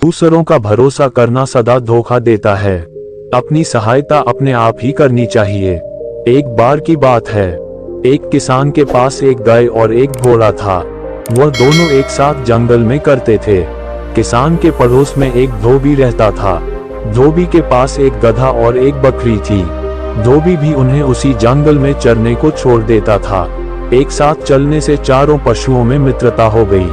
दूसरों का भरोसा करना सदा धोखा देता है। अपनी सहायता अपने आप ही करनी चाहिए। एक बार की बात है, एक किसान के पास एक गाय और एक घोड़ा था। वह दोनों एक साथ जंगल में करते थे। किसान के पड़ोस में एक धोबी रहता था। धोबी के पास एक गधा और एक बकरी थी। धोबी भी उन्हें उसी जंगल में चरने को छोड़ देता था। एक साथ चलने से चारों पशुओं में मित्रता हो गई।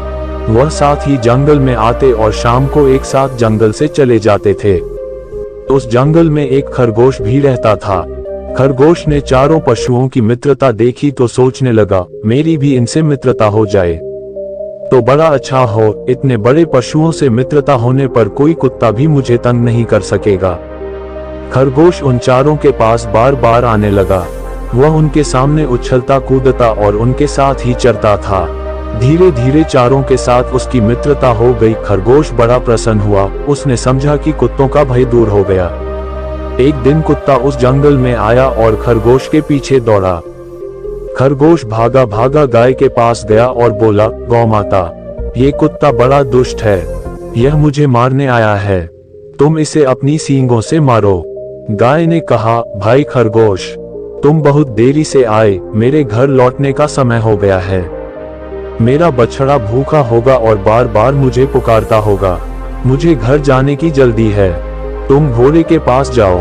वह साथ ही जंगल में आते और शाम को एक साथ जंगल से चले जाते थे। उस जंगल में एक खरगोश भी रहता था। खरगोश ने चारों पशुओं की मित्रता देखी तो सोचने लगा, मेरी भी इनसे मित्रता हो जाए तो बड़ा अच्छा हो। इतने बड़े पशुओं से मित्रता होने पर कोई कुत्ता भी मुझे तंग नहीं कर सकेगा। खरगोश उन चारों के पास बार बार आने लगा। वह उनके सामने उछलता कूदता और उनके साथ ही चरता था। धीरे धीरे चारों के साथ उसकी मित्रता हो गई। खरगोश बड़ा प्रसन्न हुआ। उसने समझा कि कुत्तों का भय दूर हो गया। एक दिन कुत्ता उस जंगल में आया और खरगोश के पीछे दौड़ा। खरगोश भागा भागा गाय के पास गया और बोला, गौ माता, ये कुत्ता बड़ा दुष्ट है। यह मुझे मारने आया है। तुम इसे अपनी सींगों से मारो। गाय ने कहा, भाई खरगोश, तुम बहुत देरी से आए। मेरे घर लौटने का समय हो गया है। मेरा बछड़ा भूखा होगा और बार बार मुझे पुकारता होगा। मुझे घर जाने की जल्दी है। तुम घोड़े के पास जाओ।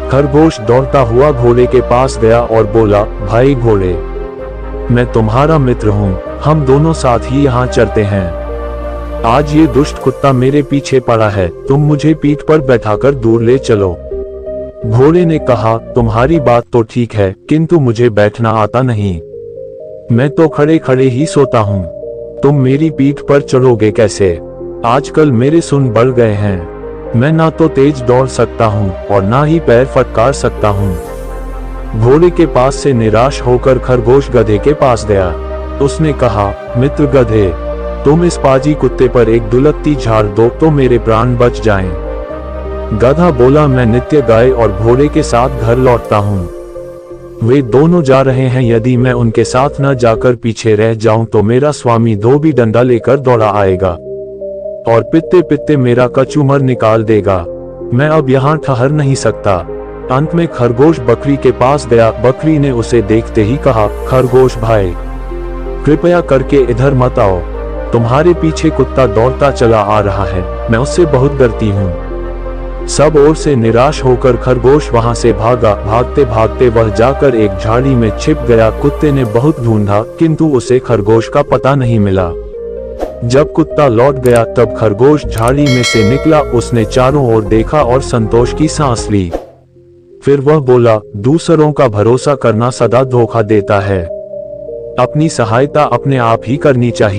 खरगोश दौड़ता हुआ घोड़े के पास गया और बोला, भाई घोड़े, मैं तुम्हारा मित्र हूँ। हम दोनों साथ ही यहाँ चरते हैं। आज ये दुष्ट कुत्ता मेरे पीछे पड़ा है। तुम मुझे पीठ पर बैठाकर दूर ले चलो। घोड़े ने कहा, तुम्हारी बात तो ठीक है, किंतु मुझे बैठना आता नहीं। मैं तो खड़े खड़े ही सोता हूँ। तुम मेरी पीठ पर चढ़ोगे कैसे? आजकल मेरे सुन बढ़ गए हैं। मैं ना तो तेज दौड़ सकता हूँ और ना ही पैर फटकार सकता हूँ। घोड़े के पास से निराश होकर खरगोश गधे के पास गया। उसने कहा, मित्र गधे, तुम इस पाजी कुत्ते पर एक दुलत्ती झाड़ दो तो मेरे प्राण बच जाएं। गधा बोला, मैं नित्य गाय और घोड़े के साथ घर लौटता हूँ। वे दोनों जा रहे हैं। यदि मैं उनके साथ न जाकर पीछे रह जाऊं तो मेरा स्वामी धोबी डंडा लेकर दौड़ा आएगा और पित्ते पित्ते मेरा कचूमर निकाल देगा। मैं अब यहाँ ठहर नहीं सकता। अंत में खरगोश बकरी के पास गया। बकरी ने उसे देखते ही कहा, खरगोश भाई, कृपया करके इधर मत आओ। तुम्हारे पीछे कुत्ता दौड़ता चला आ रहा है। मैं उससे बहुत डरती हूँ। सब ओर से निराश होकर खरगोश वहां से भागा। भागते भागते वह जाकर एक झाड़ी में छिप गया। कुत्ते ने बहुत ढूंढा किंतु उसे खरगोश का पता नहीं मिला। जब कुत्ता लौट गया तब खरगोश झाड़ी में से निकला। उसने चारों ओर देखा और संतोष की सांस ली। फिर वह बोला, दूसरों का भरोसा करना सदा धोखा देता है। अपनी सहायता अपने आप ही करनी चाहिए।